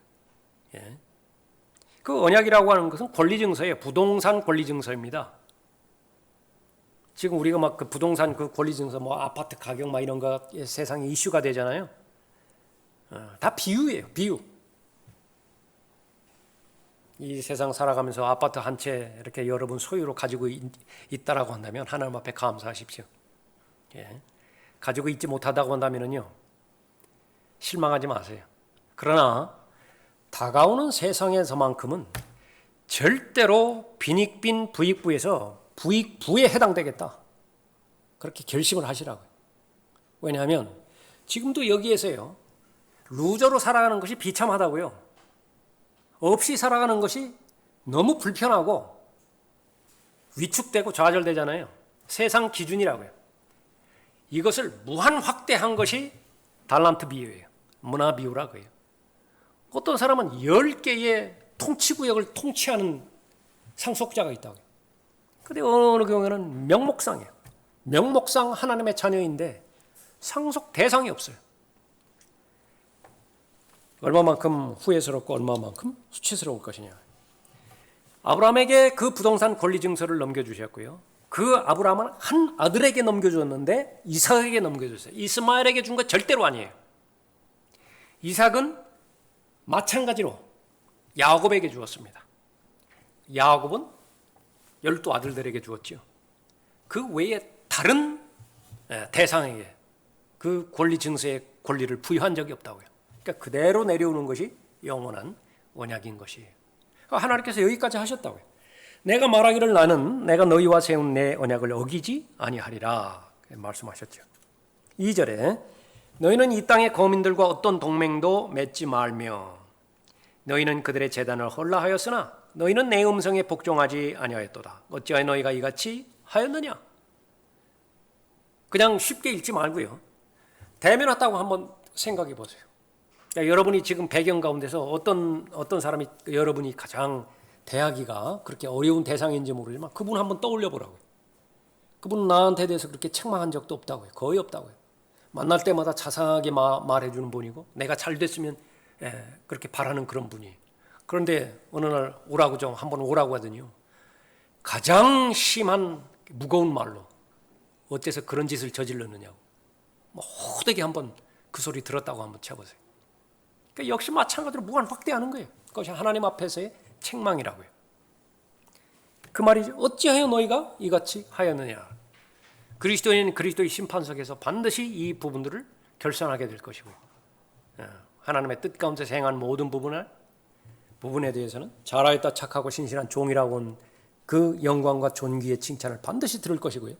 그 언약이라고 하는 것은 권리증서예요. 부동산 권리증서입니다. 지금 우리가 막 그 부동산 그 권리증서, 뭐 아파트 가격 막 이런 거 세상에 이슈가 되잖아요. 다 비유예요. 비유. 이 세상 살아가면서 아파트 한 채 이렇게 여러분 소유로 가지고 있다라고 한다면 하나님 앞에 감사하십시오. 가지고 있지 못하다고 한다면요 실망하지 마세요. 그러나 다가오는 세상에서만큼은 절대로 빈익빈 부익부에서 부익부에 해당되겠다. 그렇게 결심을 하시라고요. 왜냐하면 지금도 여기에서요 루저로 살아가는 것이 비참하다고요. 없이 살아가는 것이 너무 불편하고 위축되고 좌절되잖아요. 세상 기준이라고요. 이것을 무한 확대한 것이 달란트 비유예요. 문화 비유라고 해요. 어떤 사람은 10개의 통치구역을 통치하는 상속자가 있다고 해요. 그런데 어느 경우에는 명목상이에요. 명목상 하나님의 자녀인데 상속 대상이 없어요. 얼마만큼 후회스럽고 얼마만큼 수치스러울 것이냐. 아브라함에게 그 부동산 권리증서를 넘겨주셨고요. 그 아브라함은 한 아들에게 넘겨줬는데 이삭에게 넘겨줬어요. 이스마엘에게 준 거 절대로 아니에요. 이삭은 마찬가지로 야곱에게 주었습니다. 야곱은 12아들들에게 주었죠. 그 외에 다른 대상에게 그 권리 증서의 권리를 부여한 적이 없다고요. 그러니까 그대로 내려오는 것이 영원한 언약인 것이에요. 하나님께서 여기까지 하셨다고요. 내가 말하기를 나는 내가 너희와 세운 내 언약을 어기지 아니하리라 말씀하셨죠. 2절에 너희는 이 땅의 거민들과 어떤 동맹도 맺지 말며 너희는 그들의 제단을 헐라하였으나 너희는 내 음성에 복종하지 아니하였도다. 어찌하여 너희가 이같이 하였느냐? 그냥 쉽게 읽지 말고요. 대면했다고 한번 생각해 보세요. 여러분이 지금 배경 가운데서 어떤 사람이 여러분이 가장 대하기가 그렇게 어려운 대상인지 모르지만 그분 한번 떠올려 보라고요. 그분은 나한테 대해서 그렇게 책망한 적도 없다고요. 거의 없다고요. 만날 때마다 자상하게 말해주는 분이고 내가 잘 됐으면 그렇게 바라는 그런 분이. 그런데 어느 날 오라고 좀 한번 오라고 하더니요. 가장 심한 무거운 말로 어째서 그런 짓을 저질렀느냐고. 뭐 호되게 한번 그 소리 들었다고 한번 쳐보세요. 그러니까 역시 마찬가지로 무한 확대하는 거예요. 그것이 하나님 앞에서의 책망이라고요. 그 말이죠. 어찌하여 너희가 이같이 하였느냐. 그리스도인 그리스도의 심판석에서 반드시 이 부분들을 결산하게 될 것이고, 하나님의 뜻 가운데서 행한 모든 부분에 대해서는 잘하였다 착하고 신실한 종이라고 온 그 영광과 존귀의 칭찬을 반드시 들을 것이고요.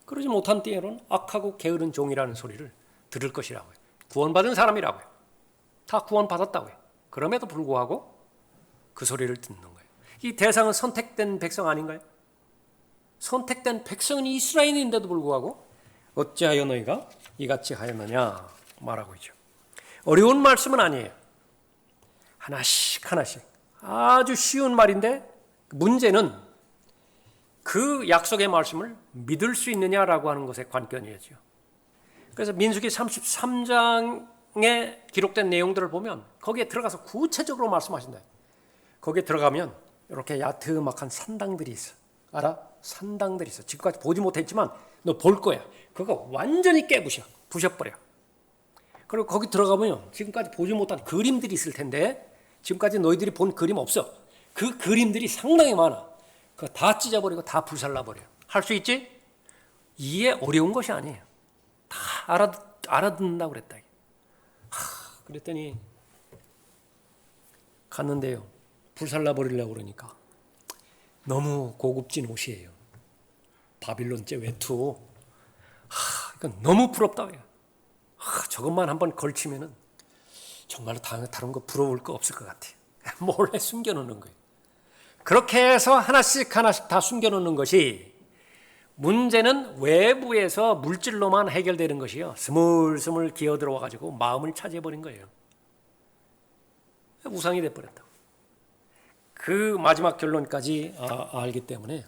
그러지 못한 때에는 악하고 게으른 종이라는 소리를 들을 것이라고요. 구원받은 사람이라고요. 다 구원받았다고요. 그럼에도 불구하고 그 소리를 듣는 거예요. 이 대상은 선택된 백성 아닌가요? 선택된 백성은 이스라엘인데도 불구하고 어찌하여 너희가 이같이 하였느냐 말하고 있죠. 어려운 말씀은 아니에요. 하나씩 아주 쉬운 말인데 문제는 그 약속의 말씀을 믿을 수 있느냐라고 하는 것에 관건이었죠. 그래서 민수기 33장에 기록된 내용들을 보면 거기에 들어가서 구체적으로 말씀하신다. 거기에 들어가면 이렇게 야트막한 산당들이 있어. 알아? 산당들이 있어. 지금까지 보지 못했지만 너 볼 거야. 그거 완전히 부셔버려. 그리고 거기 들어가면 지금까지 보지 못한 그림들이 있을 텐데 지금까지 너희들이 본 그림 없어. 그 그림들이 상당히 많아. 그거 다 찢어버리고 다 불살라버려. 할 수 있지? 이해 어려운 것이 아니에요. 다 알아듣는다고 그랬다. 그랬더니 갔는데요. 불살라버리려고 그러니까 너무 고급진 옷이에요. 바빌론제 외투. 이건 너무 부럽다고요. 저것만 한번 걸치면은 정말로 다른 거 부러울 거 없을 것 같아요. 몰래 숨겨놓는 거예요. 그렇게 해서 하나씩 다 숨겨놓는 것이 문제는 외부에서 물질로만 해결되는 것이요. 스물스물 기어들어와가지고 마음을 차지해버린 거예요. 우상이 돼버렸다. 그 마지막 결론까지 알기 때문에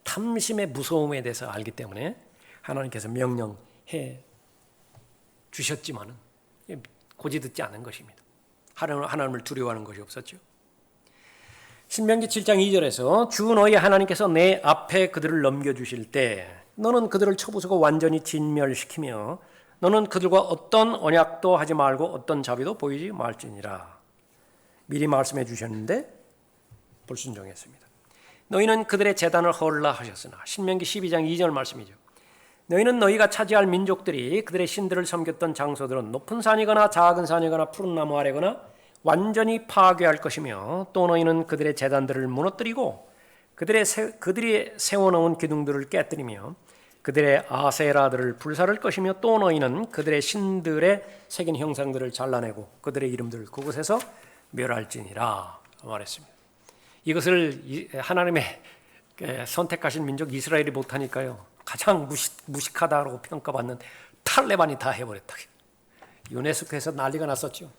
탐심의 무서움에 대해서 알기 때문에 하나님께서 명령해 주셨지만은 고지듣지 않은 것입니다. 하나님을 두려워하는 것이 없었죠. 신명기 7장 2절에서 주 너희 하나님께서 내 앞에 그들을 넘겨주실 때 너는 그들을 쳐부수고 완전히 진멸시키며 너는 그들과 어떤 언약도 하지 말고 어떤 자비도 보이지 말지니라. 미리 말씀해 주셨는데 불순종했습니다. 너희는 그들의 제단을 헐라 하셨으나 신명기 12장 2절 말씀이죠. 너희는 너희가 차지할 민족들이 그들의 신들을 섬겼던 장소들은 높은 산이거나 작은 산이거나 푸른 나무 아래거나 완전히 파괴할 것이며 또 너희는 그들의 제단들을 무너뜨리고 그들이 세워놓은 기둥들을 깨뜨리며 그들의 아세라들을 불살을 것이며 또 너희는 그들의 신들의 새긴 형상들을 잘라내고 그들의 이름들을 그곳에서 멸할지니라 말했습니다. 이것을 하나님의 선택하신 민족 이스라엘이 못하니까요. 가장 무식하다고 평가받는 탈레반이 다 해버렸다. 유네스코에서 난리가 났었죠.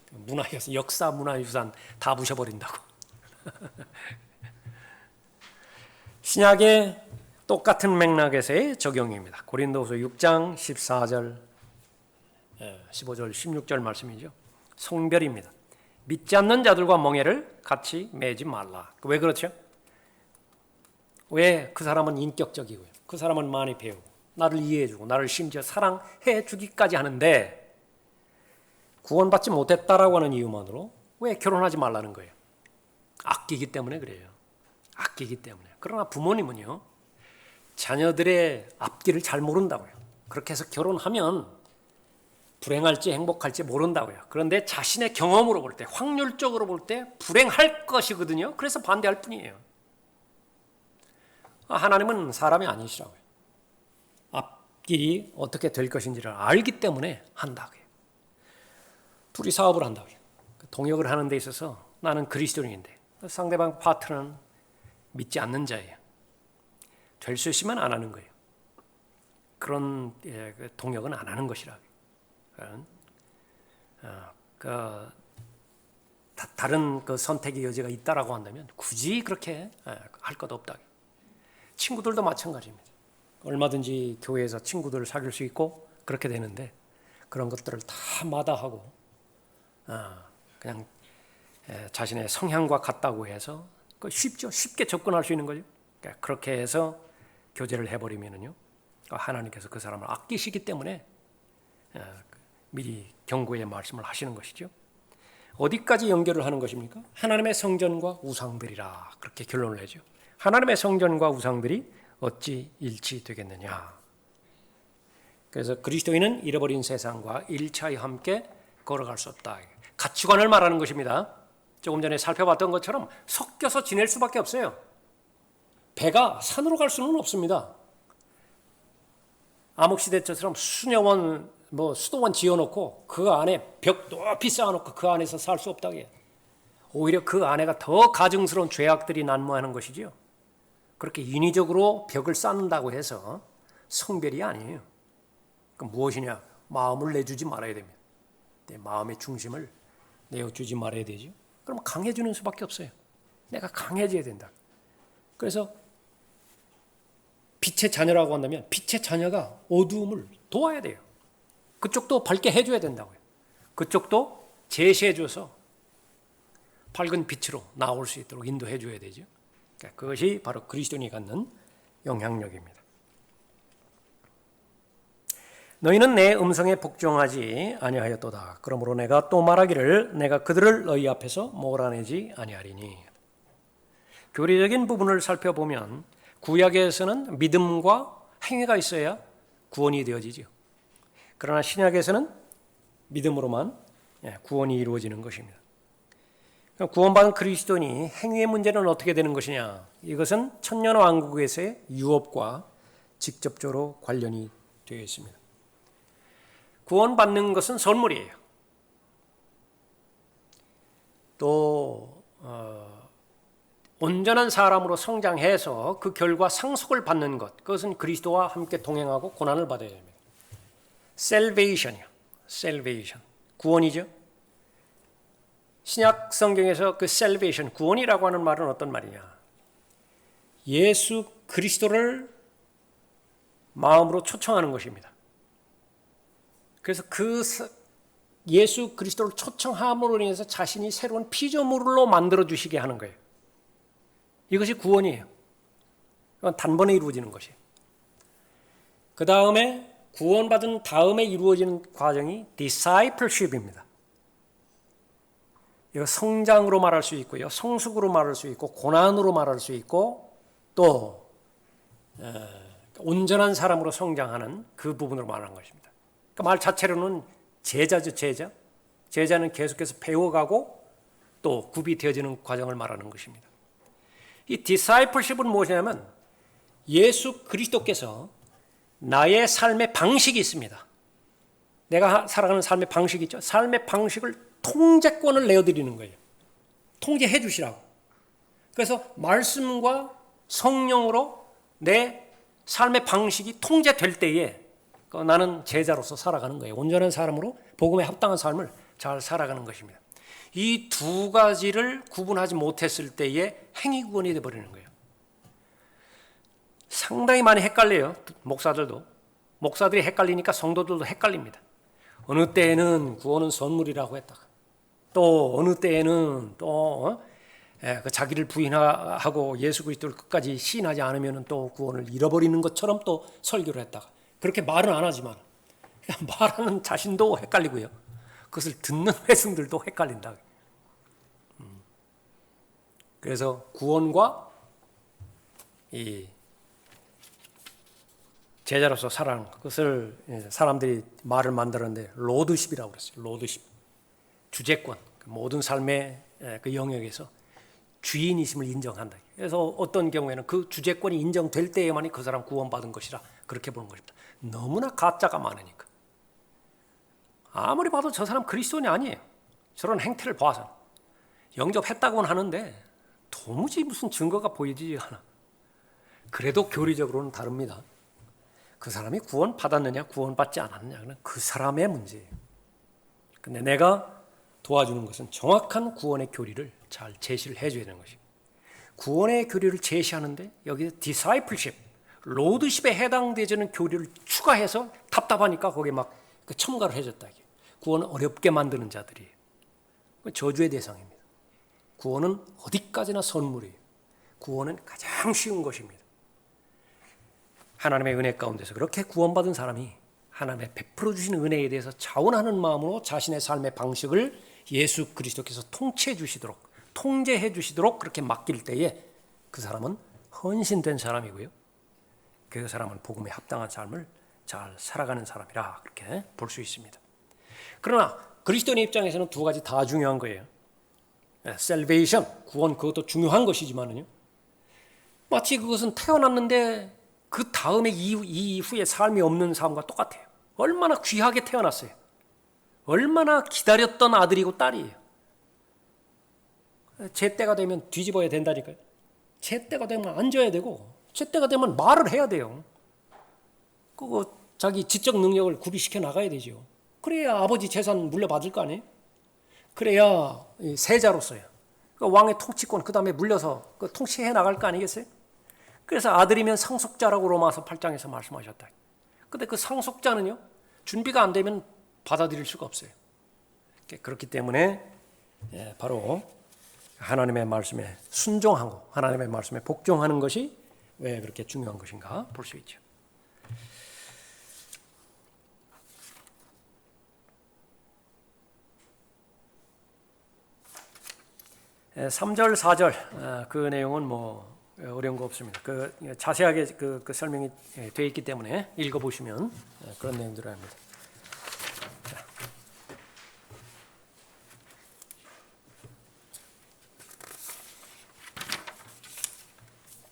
역사 문화유산 다 부셔버린다고. 신약의 똑같은 맥락에서의 적용입니다. 고린도후서 6장 14절, 15절, 16절 말씀이죠. 성별입니다. 믿지 않는 자들과 멍에를 같이 매지 말라. 왜 그렇죠? 왜? 그 사람은 인격적이고요. 그 사람은 많이 배우고 나를 이해해주고 나를 심지어 사랑해 주기까지 하는데 구원받지 못했다라고 하는 이유만으로 왜 결혼하지 말라는 거예요? 아끼기 때문에 그래요. 아끼기 때문에. 그러나 부모님은요. 자녀들의 앞길을 잘 모른다고요. 그렇게 해서 결혼하면 불행할지 행복할지 모른다고요. 그런데 자신의 경험으로 볼 때, 확률적으로 볼 때 불행할 것이거든요. 그래서 반대할 뿐이에요. 하나님은 사람이 아니시라고요. 앞길이 어떻게 될 것인지를 알기 때문에 한다고요. 둘이 사업을 한다고요. 동역을 하는 데 있어서 나는 그리스도인인데 상대방 파트너는 믿지 않는 자예요. 될 수 있으면 안 하는 거예요. 그런 동역은 안 하는 것이라고요. 다른 그 선택의 여지가 있다라고 한다면 굳이 그렇게 할 것 없다. 친구들도 마찬가지입니다. 얼마든지 교회에서 친구들을 사귈 수 있고 그렇게 되는데 그런 것들을 다 마다하고 그냥 자신의 성향과 같다고 해서 쉽죠. 쉽게 접근할 수 있는 거죠. 그렇게 해서 교제를 해버리면요 하나님께서 그 사람을 아끼시기 때문에 미리 경고의 말씀을 하시는 것이죠. 어디까지 연결을 하는 것입니까? 하나님의 성전과 우상들이라 그렇게 결론을 내죠. 하나님의 성전과 우상들이 어찌 일치되겠느냐. 그래서 그리스도인은 잃어버린 세상과 일차히 함께 걸어갈 수 없다. 가치관을 말하는 것입니다. 조금 전에 살펴봤던 것처럼 섞여서 지낼 수밖에 없어요. 배가 산으로 갈 수는 없습니다. 암흑시대처럼 수녀원, 수도원 지어놓고 그 안에 벽 높이 쌓아놓고 그 안에서 살 수 없다고 해요. 오히려 그 안에가 더 가증스러운 죄악들이 난무하는 것이지요. 그렇게 인위적으로 벽을 쌓는다고 해서 성별이 아니에요. 그럼 무엇이냐? 마음을 내주지 말아야 됩니다. 내 마음의 중심을 내어주지 말아야 되죠. 그럼 강해지는 수밖에 없어요. 내가 강해져야 된다. 그래서 빛의 자녀라고 한다면 빛의 자녀가 어두움을 도와야 돼요. 그쪽도 밝게 해줘야 된다고요. 그쪽도 제시해줘서 밝은 빛으로 나올 수 있도록 인도해줘야 되죠. 그것이 바로 그리스도인이 갖는 영향력입니다. 너희는 내 음성에 복종하지 아니하였도다. 그러므로 내가 또 말하기를 내가 그들을 너희 앞에서 몰아내지 아니하리니. 교리적인 부분을 살펴보면 구약에서는 믿음과 행위가 있어야 구원이 되어지죠. 그러나 신약에서는 믿음으로만 구원이 이루어지는 것입니다. 구원받은 그리스도인이 행위의 문제는 어떻게 되는 것이냐? 이것은 천년왕국에서의 유업과 직접적으로 관련이 되어 있습니다. 구원받는 것은 선물이에요. 또 온전한 사람으로 성장해서 그 결과 상속을 받는 것, 그것은 그리스도와 함께 동행하고 고난을 받아야 됩니다. Salvation이요. Salvation. 구원이죠. 신약 성경에서 그 Salvation, 구원이라고 하는 말은 어떤 말이냐? 예수 그리스도를 마음으로 초청하는 것입니다. 그래서 그 예수 그리스도를 초청함으로 인해서 자신이 새로운 피조물로 만들어 주시게 하는 거예요. 이것이 구원이에요. 이건 단번에 이루어지는 것이에요. 그 다음에 구원받은 다음에 이루어지는 과정이 discipleship입니다. 이거 성장으로 말할 수 있고요, 성숙으로 말할 수 있고, 고난으로 말할 수 있고, 또 온전한 사람으로 성장하는 그 부분으로 말하는 것입니다. 그 말 자체로는 제자죠, 제자. 제자는 계속해서 배워가고 또 굽이 되어지는 과정을 말하는 것입니다. 이 discipleship은 무엇이냐면 예수 그리스도께서 나의 삶의 방식이 있습니다. 내가 살아가는 삶의 방식이 있죠. 삶의 방식을 통제권을 내어드리는 거예요. 통제해 주시라고. 그래서 말씀과 성령으로 내 삶의 방식이 통제될 때에 나는 제자로서 살아가는 거예요. 온전한 사람으로 복음에 합당한 삶을 잘 살아가는 것입니다. 이 두 가지를 구분하지 못했을 때에 행위 구원이 되어버리는 거예요. 상당히 많이 헷갈려요. 목사들이 헷갈리니까 성도들도 헷갈립니다. 어느 때에는 구원은 선물이라고 했다가 또 어느 때에는 또 자기를 부인하고 예수 그리스도를 끝까지 시인하지 않으면 또 구원을 잃어버리는 것처럼 또 설교를 했다가 그렇게 말은 안 하지만 말하는 자신도 헷갈리고요. 그것을 듣는 회중들도 헷갈린다. 그래서 구원과 이 제자로서 살아가는 그것을 사람들이 말을 만들었는데 로드십이라고 그랬어요. 로드십. 주재권. 모든 삶의 그 영역에서 주인이심을 인정한다. 그래서 어떤 경우에는 그 주재권이 인정될 때에만이 그 사람 구원받은 것이라 그렇게 보는 것입니다. 너무나 가짜가 많으니까. 아무리 봐도 저 사람 그리스도인이 아니에요. 저런 행태를 봐서. 영접했다고는 하는데 도무지 무슨 증거가 보이지 않아. 그래도 교리적으로는 다릅니다. 그 사람이 구원받았느냐 구원받지 않았느냐는 그 사람의 문제예요. 근데 내가 도와주는 것은 정확한 구원의 교리를 잘 제시를 해줘야 되는 것입니다. 구원의 교리를 제시하는데 여기서 discipleship, 로드십에 해당되는 교리를 추가해서 답답하니까 거기에 막 첨가를 해줬다. 구원을 어렵게 만드는 자들이에요. 저주의 대상입니다. 구원은 어디까지나 선물이에요. 구원은 가장 쉬운 것입니다. 하나님의 은혜 가운데서 그렇게 구원받은 사람이 하나님의 베풀어 주신 은혜에 대해서 자원하는 마음으로 자신의 삶의 방식을 예수 그리스도께서 통치해 주시도록, 통제해 주시도록 그렇게 맡길 때에 그 사람은 헌신된 사람이고요. 그 사람은 복음에 합당한 삶을 잘 살아가는 사람이라 그렇게 볼 수 있습니다. 그러나 그리스도인의 입장에서는 두 가지 다 중요한 거예요. 셀베이션, 구원, 그것도 중요한 것이지만은요, 마치 그것은 태어났는데 그 다음에 이후에 삶이 없는 삶과 똑같아요. 얼마나 귀하게 태어났어요. 얼마나 기다렸던 아들이고 딸이에요. 제 때가 되면 뒤집어야 된다니까요. 제 때가 되면 앉아야 되고, 제 때가 되면 말을 해야 돼요. 그거 자기 지적 능력을 구비시켜 나가야 되죠. 그래야 아버지 재산 물려받을 거 아니에요? 그래야 세자로서요. 그 왕의 통치권 그 다음에 물려서 그 통치해 나갈 거 아니겠어요? 그래서 아들이면 상속자라고 로마서 8장에서 말씀하셨다. 근데 그 상속자는요, 준비가 안 되면 받아들일 수가 없어요. 그렇기 때문에 바로 하나님의 말씀에 순종하고 하나님의 말씀에 복종하는 것이 왜 그렇게 중요한 것인가 볼 수 있죠. 3절, 4절 그 내용은 뭐 어려운 거 없습니다. 그 자세하게 그 설명이 되어 있기 때문에 읽어보시면 그런 내용들을 합니다.